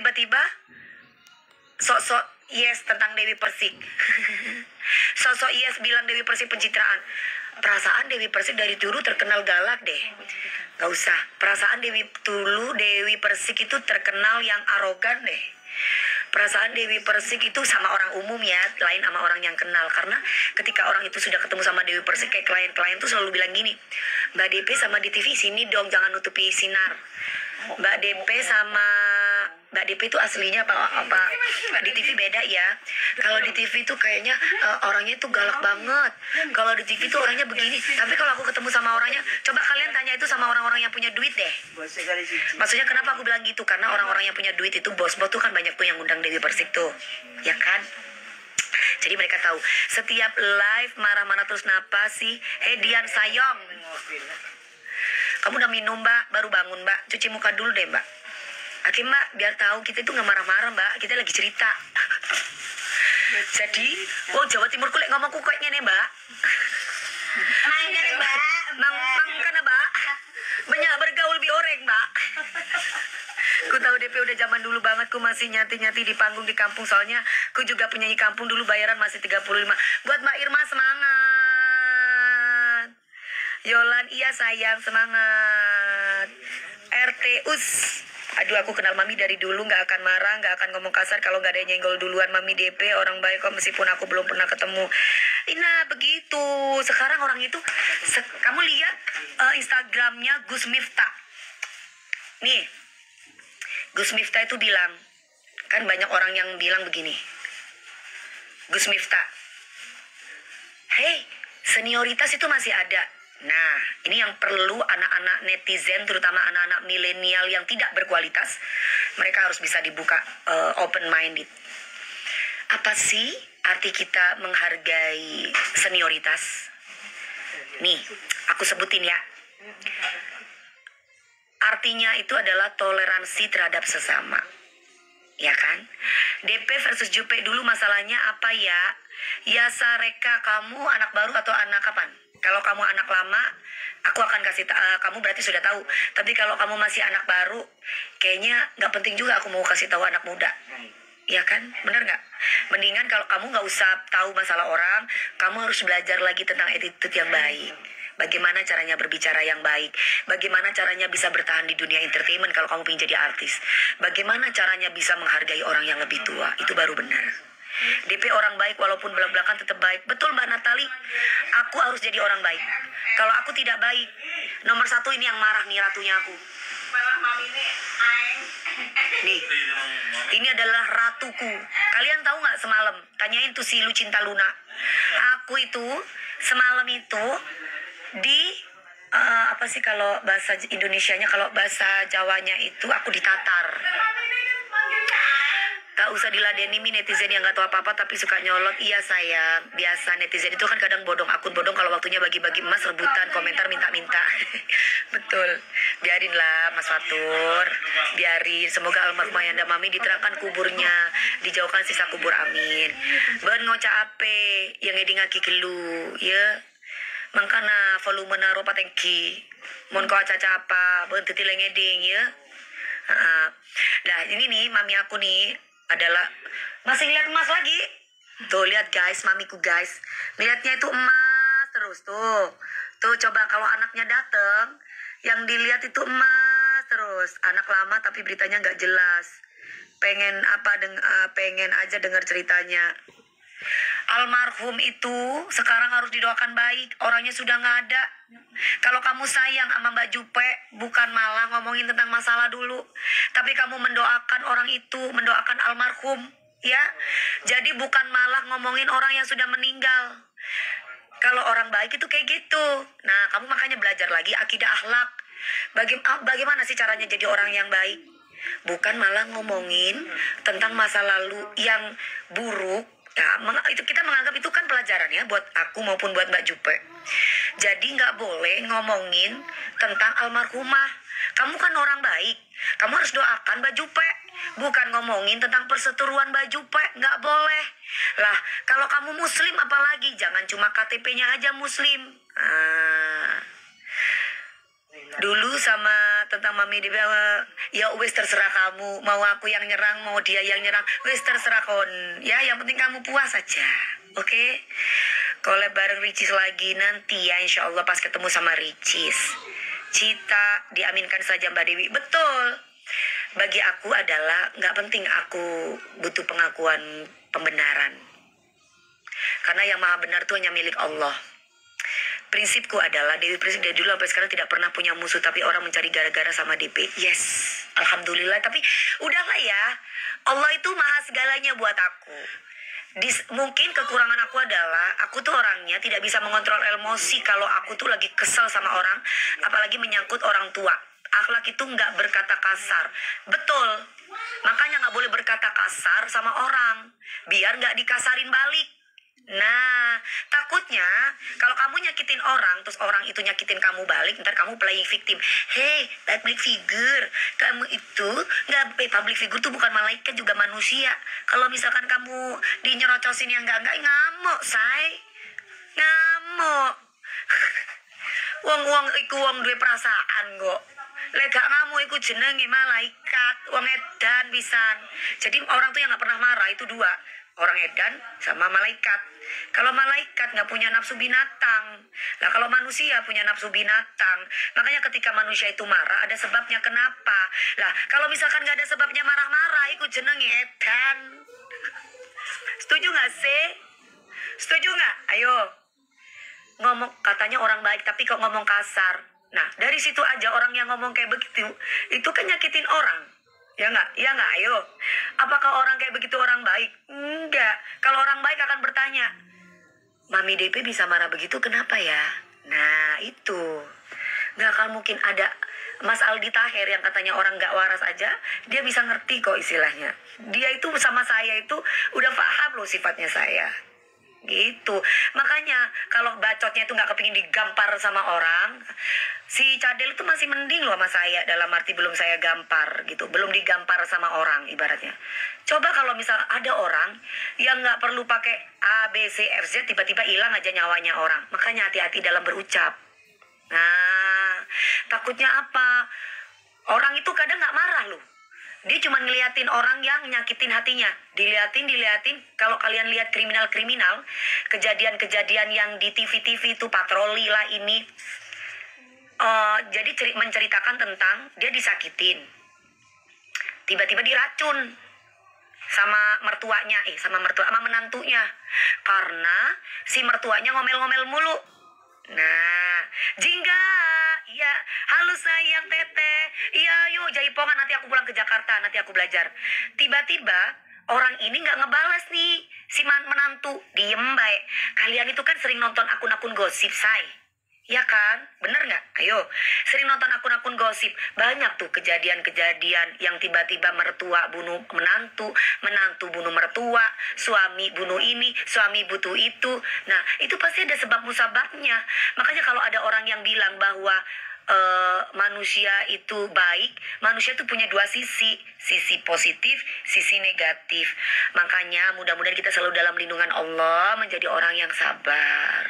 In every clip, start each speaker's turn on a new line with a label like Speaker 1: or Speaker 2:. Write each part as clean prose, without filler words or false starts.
Speaker 1: tiba-tiba sok-sok yes tentang Dewi Persik. Sok-sok yes bilang Dewi Persik pencitraan. Perasaan Dewi Persik dari dulu terkenal galak deh. Gak usah. Perasaan Dewi Persik itu terkenal yang arogan deh. Perasaan Dewi Persik itu sama orang umum ya, lain sama orang yang kenal. Karena ketika orang itu sudah ketemu sama Dewi Persik, kayak klien-klien tuh selalu bilang gini, Mbak DP sama di TV sini dong, jangan nutupi sinar. Mbak DP sama Mbak DP itu aslinya apa di TV beda ya. Kalau di TV itu kayaknya orangnya itu galak banget. Kalau di TV itu orangnya begini. Tapi kalau aku ketemu sama orangnya, coba kalian tanya itu sama orang-orang yang punya duit deh. Maksudnya kenapa aku bilang gitu? Karena orang-orang yang punya duit itu bos-bos tuh kan banyak tuh yang undang Dewi Persik tuh, ya kan? Jadi mereka tahu setiap live marah-marah terus napa sih? Dian Sayong, kamu udah minum mbak? Baru bangun mbak? Cuci muka dulu deh mbak. Oke mbak, biar tahu kita itu nggak marah-marah mbak, kita lagi cerita. Jadi, Jawa Timur kulek ngomongku kayak gini mbak.
Speaker 2: Mangga mbak.
Speaker 1: Mang kan mbak. Banyak bergaul bi orang mbak. Ku tahu DP udah zaman dulu banget, ku masih nyati-nyati di panggung di kampung. Soalnya ku juga penyanyi kampung dulu, bayaran masih 35. Buat Mbak Irma semangat. Yolan iya sayang semangat. RT Us. Aduh aku kenal Mami dari dulu, gak akan marah, gak akan ngomong kasar kalau gak ada yang nyenggol duluan. Mami DP orang baik kok meskipun aku belum pernah ketemu. Nah begitu. Sekarang orang itu kamu lihat Instagramnya Gus Miftah. Nih Gus Miftah itu bilang, kan banyak orang yang bilang begini, Gus Miftah, hey senioritas itu masih ada. Nah, ini yang perlu anak-anak netizen, terutama anak-anak milenial yang tidak berkualitas, mereka harus bisa dibuka open-minded. Apa sih arti kita menghargai senioritas? Nih, aku sebutin ya. Artinya itu adalah toleransi terhadap sesama. Ya kan? DP versus Jupe dulu masalahnya apa ya? Ya Sareka, kamu anak baru atau anak kapan? Kalau kamu anak lama, aku akan kasih kamu berarti sudah tahu. Tapi kalau kamu masih anak baru, kayaknya nggak penting juga aku mau kasih tahu anak muda. Ya kan? Bener nggak? Mendingan kalau kamu nggak usah tahu masalah orang, kamu harus belajar lagi tentang attitude yang baik. Bagaimana caranya berbicara yang baik. Bagaimana caranya bisa bertahan di dunia entertainment kalau kamu ingin jadi artis. Bagaimana caranya bisa menghargai orang yang lebih tua. Itu baru benar. DP orang baik walaupun belak-belakan tetap baik. Betul Mbak Natali. Aku harus jadi orang baik. Kalau aku tidak baik, nomor satu ini yang marah nih ratunya aku. Nih, ini adalah ratuku. Kalian tahu nggak semalam? Tanyain tuh si Lucinta Luna. Aku itu semalam itu di apa sih kalau bahasa Indonesianya, kalau bahasa Jawanya itu aku ditatar. Tak usah diladeni netizen yang gak tahu apa-apa tapi suka nyolot. Iya sayang, biasa netizen itu kan kadang bodong, akun bodong kalau waktunya bagi-bagi emas, rebutan, komentar, minta-minta. Betul, biarinlah Mas Fatur, biarin. Semoga almarhumah Yanda Mami diterangkan kuburnya, dijauhkan sisa kubur, amin. Ben ngoca ape yang ngeding aki kelu, ya. Mangkana volume naro patengki, mon ko aca apa, ben titileng ngeding ya. Nah ini nih mami aku nih adalah masih lihat emas lagi. Tuh lihat guys, mamiku guys, lihatnya itu emas terus tuh. Tuh coba kalau anaknya dateng, yang dilihat itu emas terus. Anak lama tapi beritanya nggak jelas. Pengen apa? Pengen aja dengar ceritanya. Almarhum itu sekarang harus didoakan baik. Orangnya sudah nggak ada. Kalau kamu sayang sama Mbak Jupe, bukan malah ngomongin tentang masalah dulu, tapi kamu mendoakan orang itu, mendoakan almarhum, ya. Jadi bukan malah ngomongin orang yang sudah meninggal. Kalau orang baik itu kayak gitu. Nah, kamu makanya belajar lagi akidah akhlak. Bagaimana sih caranya jadi orang yang baik? Bukan malah ngomongin tentang masa lalu yang buruk. Ya, itu kita menganggap itu kan pelajaran ya buat aku maupun buat Mbak Jupe. Jadi nggak boleh ngomongin tentang almarhumah. Kamu kan orang baik, kamu harus doakan Mbak Jupe. Bukan ngomongin tentang perseteruan Mbak Jupe, nggak boleh. Lah, kalau kamu muslim apalagi, jangan cuma KTP-nya aja muslim. Dulu sama tentang Mami DP. Ya wis terserah kamu, mau aku yang nyerang, mau dia yang nyerang, wis terserah kon. Ya yang penting kamu puas saja. Oke? Collab bareng Ricis lagi nanti ya, insya Allah pas ketemu sama Ricis. Cita diaminkan saja Mbak Dewi. Betul. Bagi aku adalah nggak penting aku butuh pengakuan pembenaran. Karena yang maha benar itu hanya milik Allah. Prinsipku adalah Dewi Persik dari dulu sampai sekarang tidak pernah punya musuh, tapi orang mencari gara-gara sama DP. Yes, alhamdulillah. Tapi udahlah ya, Allah itu maha segalanya buat aku. Mungkin kekurangan aku adalah aku tuh orangnya tidak bisa mengontrol emosi kalau aku tuh lagi kesel sama orang, apalagi menyangkut orang tua. Akhlak itu nggak berkata kasar. Betul. Makanya nggak boleh berkata kasar sama orang, biar nggak dikasarin balik. Nah, takutnya kalau kamu nyakitin orang, terus orang itu nyakitin kamu balik, ntar kamu playing victim. Hey, public figure, kamu itu nggak, public figure tuh bukan malaikat, juga manusia. Kalau misalkan kamu dinyerocosin yang enggak, ngamuk, say. Ngamuk. Wong iku wong duwe perasaan kok. Lek gak ngamuk iku jenenge malaikat, wong edan pisan. Jadi orang tuh yang nggak pernah marah itu dua. Orang edan sama malaikat. Kalau malaikat nggak punya nafsu binatang. Nah kalau manusia punya nafsu binatang. Makanya ketika manusia itu marah ada sebabnya kenapa. Lah kalau misalkan nggak ada sebabnya marah-marah, itu jenenge edan. Setuju nggak sih? Setuju nggak? Ayo. Ngomong katanya orang baik tapi kok ngomong kasar. Nah dari situ aja orang yang ngomong kayak begitu itu kan nyakitin orang. Ya nggak? Ya nggak? Ayo. Apakah orang kayak begitu orang baik? Enggak. Kalau orang baik akan bertanya, Mami DP bisa marah begitu kenapa ya? Nah itu. Nggak akan mungkin ada Mas Aldi Taher yang katanya orang nggak waras aja, dia bisa ngerti kok istilahnya. Dia itu sama saya itu udah paham loh sifatnya saya. Gitu. Makanya kalau bacotnya itu nggak kepingin digampar sama orang, si Cadel itu masih mending loh sama saya, dalam arti belum saya gampar gitu, belum digampar sama orang ibaratnya. Coba kalau misal ada orang yang nggak perlu pakai A, B, C, F, Z, tiba-tiba hilang aja nyawanya orang. Makanya hati-hati dalam berucap. Nah, takutnya apa? Orang itu kadang nggak marah loh. Dia cuma ngeliatin orang yang nyakitin hatinya. Diliatin. Kalau kalian lihat kriminal-kriminal, kejadian-kejadian yang di TV-TV itu patroli lah ini. Jadi menceritakan tentang dia disakitin. Tiba-tiba diracun sama mertuanya, sama menantunya. Karena si mertuanya ngomel-ngomel mulu. Nah, Jingga, iya, halo sayang teteh, iya yuk jaipongan nanti aku pulang ke Jakarta, nanti aku belajar. Tiba-tiba orang ini nggak ngebalas nih, si menantu, diem baik. Kalian itu kan sering nonton akun-akun gosip, say. Ya kan? Bener nggak? Ayo, sering nonton akun-akun gosip. Banyak tuh kejadian-kejadian yang tiba-tiba mertua bunuh menantu, menantu bunuh mertua, suami bunuh ini, suami butuh itu. Nah, itu pasti ada sebab musababnya. Makanya kalau ada orang yang bilang bahwa manusia itu baik, manusia itu punya dua sisi positif, sisi negatif. Makanya mudah-mudahan kita selalu dalam lindungan Allah, menjadi orang yang sabar,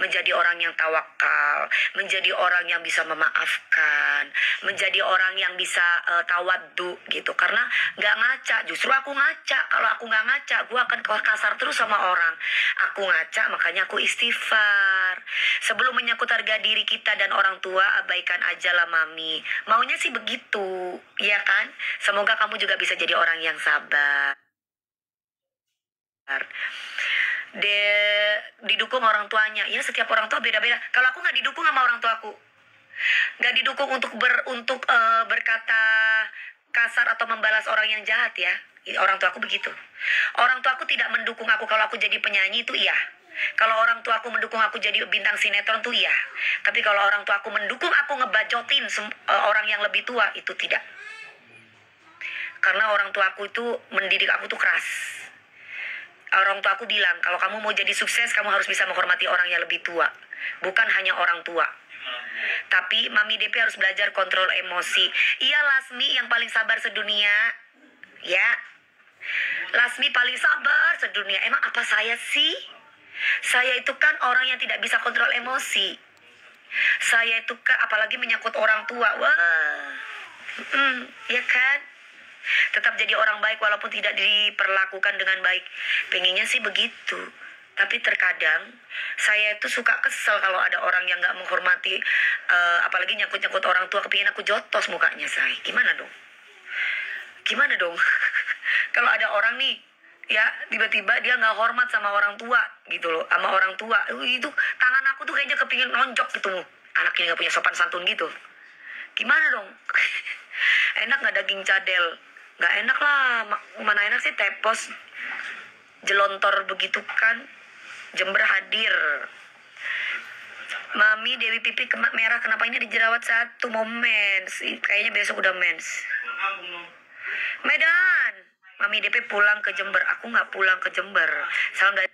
Speaker 1: menjadi orang yang tawakal, menjadi orang yang bisa memaafkan, menjadi orang yang bisa tawaddu gitu. Karena nggak ngaca, justru aku ngaca. Kalau aku nggak ngaca, gue akan kasar terus sama orang. Aku ngaca, makanya aku istighfar. Sebelum menyangkut harga diri kita dan orang tua, abaikan aja lah Mami. Maunya sih begitu, ya kan? Semoga kamu juga bisa jadi orang yang sabar. Didukung orang tuanya. Ya setiap orang tua beda-beda. Kalau aku nggak didukung sama orang tuaku, nggak didukung untuk berkata kasar atau membalas orang yang jahat ya. Orang tuaku begitu. Orang tuaku tidak mendukung aku kalau aku jadi penyanyi itu iya. Kalau orang tua aku mendukung aku jadi bintang sinetron tuh iya. Tapi kalau orang tua aku mendukung aku ngebajotin orang yang lebih tua, itu tidak. Karena orang tua aku itu mendidik aku tuh keras. Orang tua aku bilang, kalau kamu mau jadi sukses, kamu harus bisa menghormati orang yang lebih tua. Bukan hanya orang tua. Tapi Mami DP harus belajar kontrol emosi. Iya, Lasmi yang paling sabar sedunia. Ya. Lasmi paling sabar sedunia. Emang apa saya sih? Saya itu kan orang yang tidak bisa kontrol emosi. Saya itu kan apalagi menyangkut orang tua. Wah. Ya kan? Tetap jadi orang baik walaupun tidak diperlakukan dengan baik. Pengennya sih begitu. Tapi terkadang saya itu suka kesel kalau ada orang yang nggak menghormati, apalagi nyangkut-nyangkut orang tua, kepingin aku jotos mukanya saya. Gimana dong? Gimana dong? Kalau ada orang nih, ya tiba-tiba dia nggak hormat sama orang tua gitu loh, sama orang tua. Itu tangan aku tuh kayaknya kepingin nonjok gitu. Anaknya nggak punya sopan santun gitu. Gimana dong? Enak nggak daging cadel? Nggak enak lah. Mana enak sih tepos jelontor begitu kan. Jember hadir. Mami Dewi pipi merah, kenapa ini dijerawat satu momen? Kayaknya besok udah mens. Medan. Mami DP pulang ke Jember. Aku nggak pulang ke Jember. Salam dari